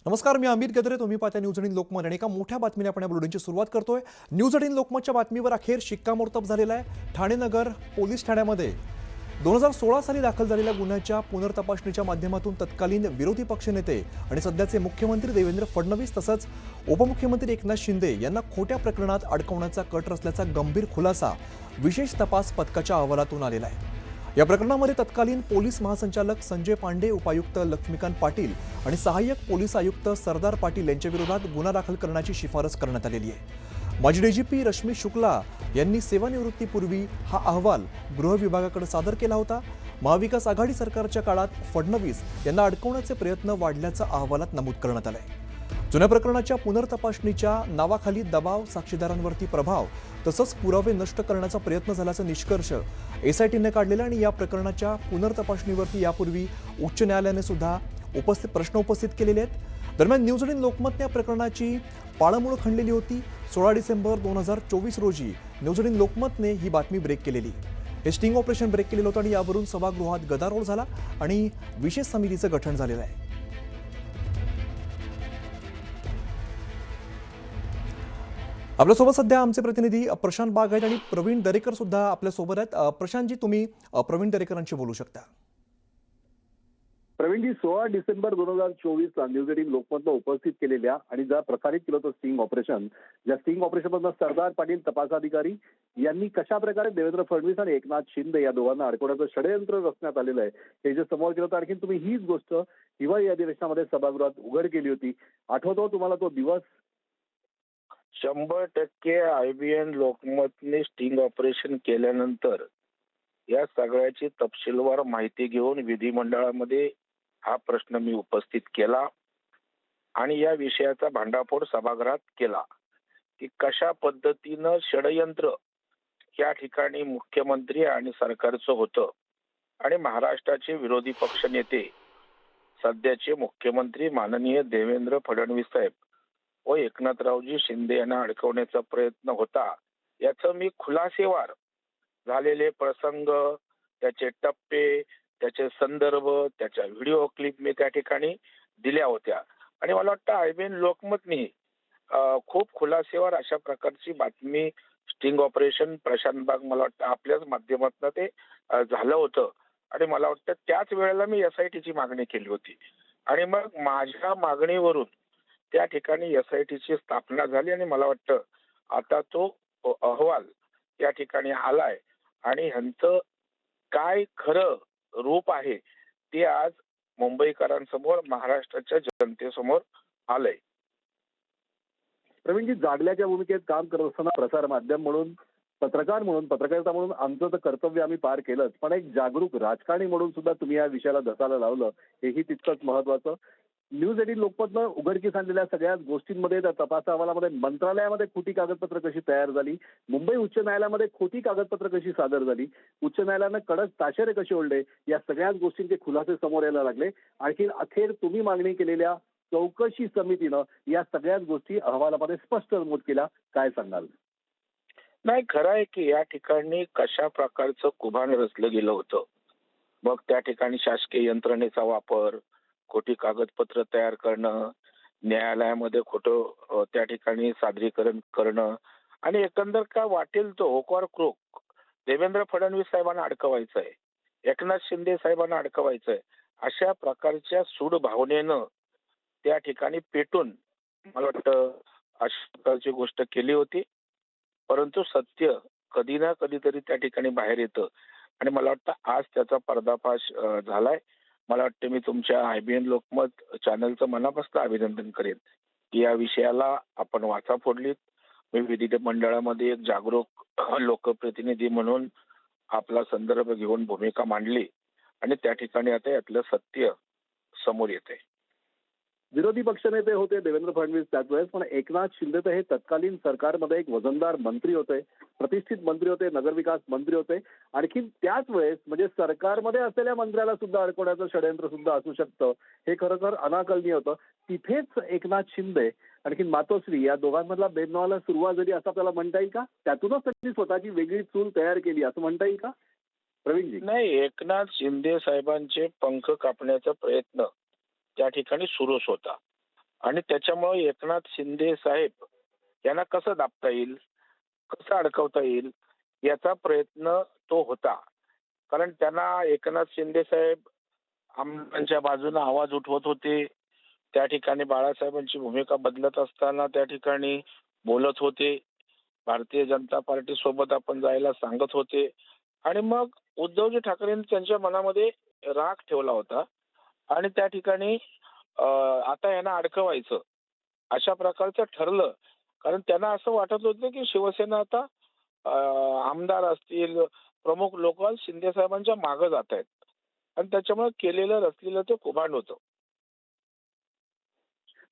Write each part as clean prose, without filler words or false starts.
नमस्कार, मी अमित गद्रे. तुम्ही पाहता न्यूज 18 लोकमत आणि एका मोठ्या बातमीने आपण या बुलेटिनची सुरुवात करतोय. न्यूज 18 लोकमतच्या बातमीवर अखेर शिक्कामोर्तब झालेला आहे. ठाणे नगर पोलीस ठाण्यामध्ये 2016 साली दाखल झालेल्या गुन्ह्याच्या पुनर्तपासणीच्या माध्यमातून तत्कालीन विरोधी पक्षनेते आणि सध्याचे मुख्यमंत्री देवेंद्र फडणवीस तसंच उपमुख्यमंत्री एकनाथ शिंदे यांना खोट्या प्रकरणात अडकवण्याचा कट रचल्याचा गंभीर खुलासा विशेष तपास पथकाच्या अहवालातून आलेला आहे. या प्रकरणामध्ये तत्कालीन पोलीस महासंचालक संजय पांडे, उपायुक्त लक्ष्मीकांत पाटील आणि सहाय्यक पोलीस आयुक्त सरदार पाटील यांच्या विरोधात गुन्हा दाखल करण्याची शिफारस करण्यात आलेली आहे. माजी डीजीपी रश्मी शुक्ला यांनी सेवानिवृत्तीपूर्वी हा अहवाल गृह विभागाकडे सादर केला होता. महाविकास आघाडी सरकारच्या काळात फडणवीस यांना अडकवण्याचे प्रयत्न वाढल्याचं अहवालात नमूद करण्यात आलंय. जुन्या प्रकरणाच्या पुनर्तपासणीच्या नावाखाली दबाव, साक्षीदारांवरती प्रभाव तसंच पुरावे नष्ट करण्याचा प्रयत्न झाल्याचा निष्कर्ष एसआयटीने काढलेला आणि या प्रकरणाच्या पुनर्तपासणीवरती यापूर्वी उच्च न्यायालयाने सुद्धा प्रश्न उपस्थित केलेले आहेत. दरम्यान न्यूज 18 लोकमतने या प्रकरणाची पाळंमुळं खणलेली होती. 16 डिसेंबर 2024 रोजी न्यूज 18 लोकमतने ही बातमी ब्रेक केलेली. हे स्टिंग ऑपरेशन ब्रेक केलेलं होतं आणि यावरून सभागृहात गदारोळ झाला आणि विशेष समितीचं गठन झालेलं आहे. आपल्यासोबत सध्या आमचे प्रतिनिधी प्रशांत बाग आहेत आणि प्रवीण दरेकर सुद्धा आपल्यासोबत आहेत. प्रशांतजी, तुम्ही प्रवीण दरेकरांशी बोलू शकता. प्रवीणजी, 16 डिसेंबर 2024 न्यूज 18 लोकमतला उपस्थित केलेल्या आणि ज्या प्रसारित केलं होतं स्टिंग ऑपरेशन, ज्या स्टिंग ऑपरेशनमधनं सरदार पाटील तपास अधिकारी यांनी कशा प्रकारे देवेंद्र फडणवीस आणि एकनाथ शिंदे या दोघांना अडकवण्याचं षडयंत्र रचण्यात आलेलं आहे हे जे समोर केलं होतं. आणखी तुम्ही हीच गोष्ट हिवाळी अधिवेशनामध्ये सभागृहात उघड केली होती. आठवतो तुम्हाला तो दिवस? 100% IBN लोकमतने स्टिंग ऑपरेशन केल्यानंतर या सगळ्याची तपशीलवार माहिती घेऊन विधिमंडळामध्ये हा प्रश्न मी उपस्थित केला आणि या विषयाचा भांडाफोड सभागृहात केला की कशा पद्धतीनं षडयंत्र या ठिकाणी मुख्यमंत्री आणि सरकारचं होतं आणि महाराष्ट्राचे विरोधी पक्ष नेते सध्याचे मुख्यमंत्री माननीय देवेंद्र फडणवीस साहेब व एकनाथरावजी शिंदे यांना अडकवण्याचा प्रयत्न होता. याचं मी खुलासेवार झालेले प्रसंग, त्याचे टप्पे, त्याचे संदर्भ, त्याच्या व्हिडिओ क्लिप मी त्या ठिकाणी दिल्या होत्या आणि मला वाटतं IBN लोकमतनी खूप खुलासेवार अशा प्रकारची बातमी स्टिंग ऑपरेशन प्रशांत बाग मला वाटतं आपल्याच माध्यमातून ते झालं होतं आणि मला वाटतं त्याच वेळेला मी SITची मागणी केली होती आणि मग माझ्या मागणीवरून त्या ठिकाणी SITची स्थापना झाली आणि मला वाटतं आता तो अहवाल त्या ठिकाणी आलाय आणि ह्यांचं काय खरं रूप आहे ते आज मुंबईकरांसमोर, महाराष्ट्राच्या जनतेसमोर आलंय. प्रवीणजी, जागल्याच्या भूमिकेत काम करत असताना प्रसार माध्यम म्हणून, पत्रकार म्हणून, पत्रकारिता म्हणून आमचं तर कर्तव्य आम्ही पार केलंच, पण एक जागरूक राजकारणी म्हणून सुद्धा तुम्ही या विषयाला धसायला लावलं हेही तितकंच महत्वाचं. न्यूज 18 लोकमतनं उघडकीस आणलेल्या सगळ्याच गोष्टींमध्ये, त्या तपास अहवालामध्ये मंत्रालयामध्ये खोटी कागदपत्र कशी तयार झाली, मुंबई उच्च न्यायालयामध्ये खोटी कागदपत्र कशी सादर झाली, उच्च न्यायालयानं कडक ताशेरे कसे ओढले, या सगळ्याच गोष्टींचे खुलासे समोर यायला लागले. आणखी अखेर तुम्ही मागणी केलेल्या चौकशी समितीनं या सगळ्याच गोष्टी अहवालामध्ये स्पष्ट नमूद केल्या. काय सांगाल? नाही, खरं आहे की या ठिकाणी कशा प्रकारचं कुभान रचलं गेलं होतं. मग त्या ठिकाणी शासकीय यंत्रणेचा वापर, खोटी कागदपत्र तयार करणं, न्यायालयामध्ये खोटं त्या ठिकाणी सादरीकरण करणं आणि एकंदर काय वाटेल तो होकार क्रोक देवेंद्र फडणवीस साहेबांना अडकवायचं आहे, एकनाथ शिंदे साहेबांना अडकवायचं आहे, अशा प्रकारच्या सूड भावनेनं त्या ठिकाणी पेटून मला वाटतं अशा प्रकारची गोष्ट केली होती. परंतु सत्य कधी ना कधीतरी त्या ठिकाणी बाहेर येतं आणि मला वाटतं आज त्याचा पर्दाफाश झालाय. मला वाटतं मी तुमच्या IBN लोकमत चॅनलचं मनापासून अभिनंदन करेन की या विषयाला आपण वाचा फोडलीत. मी विधी मंडळामध्ये एक जागरूक लोकप्रतिनिधी म्हणून आपला संदर्भ घेऊन भूमिका मांडली आणि त्या ठिकाणी आता यातलं सत्य समोर येते. विरोधी पक्षनेते होते देवेंद्र फडणवीस त्याच वेळेस, पण एकनाथ शिंदे तर हे तत्कालीन सरकारमध्ये एक वजनदार मंत्री होते, प्रतिष्ठित मंत्री होते, नगरविकास मंत्री होते. आणखी त्याच वेळेस म्हणजे सरकारमध्ये असलेल्या मंत्र्याला सुद्धा अडकवण्याचं षडयंत्र सुद्धा असू शकतं हे खरं अनाकलनीय होतं. तिथेच एकनाथ शिंदे आणखी मातोश्री या दोघांमधला भेदभावाला सुरुवात झाली असं आपल्याला म्हणता येईल का? त्यातूनच त्यांनी स्वतःची वेगळी चूल तयार केली असं म्हणता येईल का प्रवीणजी? नाही, एकनाथ शिंदे साहेबांचे पंख कापण्याचा प्रयत्न त्या ठिकाणी सुरूच होता आणि त्याच्यामुळे एकनाथ शिंदे साहेब यांना कसं दाबता येईल, कसं अडकवता येईल याचा प्रयत्न तो होता. कारण त्यांना एकनाथ शिंदे साहेब आमदारांच्या बाजूने आवाज उठवत होते. त्या ठिकाणी बाळासाहेबांची भूमिका बदलत असताना त्या ठिकाणी बोलत होते. भारतीय जनता पार्टी सोबत आपण जायला सांगत होते आणि मग उद्धवजी ठाकरेंनी त्यांच्या मनामध्ये राग ठेवला होता आणि त्या ठिकाणी आता यांना अडकवायचं अशा प्रकारचं ठरलं. कारण त्यांना असं वाटत होतं की शिवसेना आता आमदार असतील, प्रमुख लोक शिंदे साहेबांच्या मागे जात आहेत आणि त्याच्यामुळे केलेलं रचलेलं ते कुभांड होतं.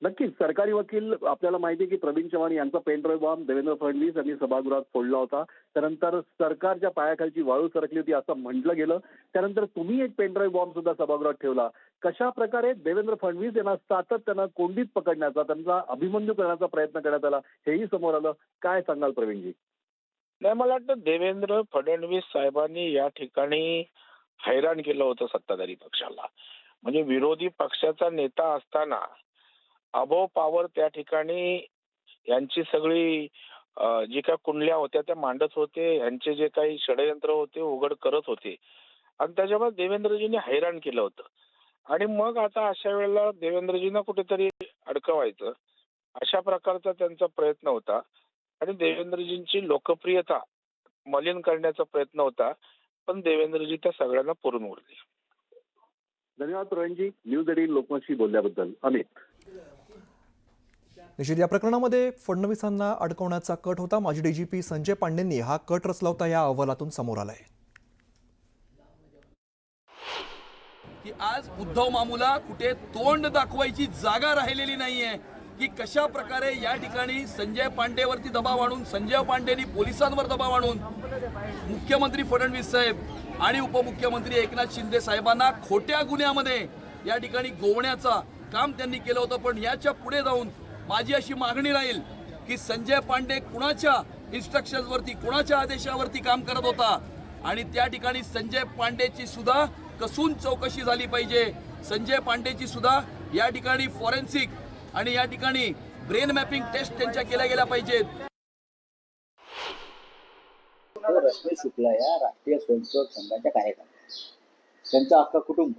नक्कीच सरकारी वकील आपल्याला माहिती आहे की प्रवीण चव्हाण यांचा पेनड्राईव्ह बॉम्ब देवेंद्र फडणवीस यांनी सभागृहात फोडला होता. त्यानंतर सरकारच्या पायाखालची वाळू सरकली होती असं म्हटलं गेलं. त्यानंतर तुम्ही एक पेनड्राईव्ह बॉम्ब सुद्धा सभागृहात ठेवला. कशा प्रकारे देवेंद्र फडणवीस यांना सातत्यानं कोंडीत पकडण्याचा, त्यांचा अभिमन्यू करण्याचा प्रयत्न करण्यात आला हेही समोर आलं. काय सांगाल प्रवीणजी? नाही, मला वाटतं देवेंद्र फडणवीस साहेबांनी या ठिकाणी हैराण केलं होतं सत्ताधारी पक्षाला. म्हणजे विरोधी पक्षाचा नेता असताना अबोव पॉवर त्या ठिकाणी यांची सगळी जी काही कुंडल्या होत्या त्या मांडत होते, यांचे जे काही षडयंत्र होते उघड करत होते आणि त्याच्यामुळे देवेंद्रजींनी हैराण केलं होतं. आणि मग आता अशा वेळेला देवेंद्रजींना कुठेतरी अडकवायचं अशा प्रकारचा त्यांचा प्रयत्न होता आणि देवेंद्रजींची लोकप्रियता मलिन करण्याचा प्रयत्न होता. पण देवेंद्रजी त्या सगळ्यांना पुरून उरले. धन्यवाद प्रवीणजी, न्यूज 18 लोकमतशी बोलल्याबद्दल. अमित. निश्चित या प्रकरणामध्ये फडणवीसांना अडकवण्याचा कट होता. माजी डीजीपी संजय पांडेंनी हा कट रचला होता, या अहवालातून समोर आलाय की आज उद्धव मामूला कुठे तोंड दाखवायची जागा राहिलेली नाहीये की कशा प्रकारे या ठिकाणी संजय पांडेवरती दबाव आणून, संजय पांडेंनी पोलिसांवर दबाव आणून मुख्यमंत्री फडणवीस साहेब आणि उपमुख्यमंत्री एकनाथ शिंदे साहेबांना खोट्या गुन्ह्यामध्ये या ठिकाणी गोवण्याचा काम त्यांनी केलं होतं. पण याच्या पुढे जाऊन माझी अशी मागणी राहील की संजय पांडे कुणाच्या इन्स्ट्रक्शन्सवरती, कुणाच्या आदेशावरती काम करत होता आणि त्या ठिकाणी संजय पांडेची सुद्धा कसून चौकशी झाली पाहिजे. संजय पांडेची सुद्धा या ठिकाणी फॉरेन्सिक आणि या ठिकाणी ब्रेन मॅपिंग टेस्ट त्यांच्या केल्या गेल्या पाहिजेत. रश्मी शुक्ला या राष्ट्रीय स्वयंसेवक संघाच्या कार्यकर्त्या, त्यांचं अख्खं कुटुंब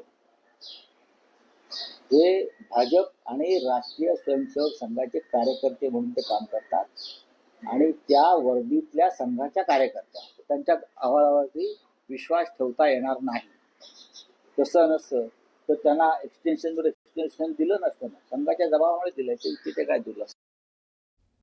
हे भाजप आणि राष्ट्रीय स्वयंसेवक संघाचे कार्यकर्ते म्हणून ते काम करतात आणि त्या वर्दीतल्या संघाच्या कार्यकर्त्या, त्यांच्या अहवालावरती विश्वास ठेवता येणार नाही. तसं नसतं तर त्यांना एक्सटेन्शन दिलं नसतं ना, संघाच्या दबावामुळे दिलं. ते काय दुर्लक्ष.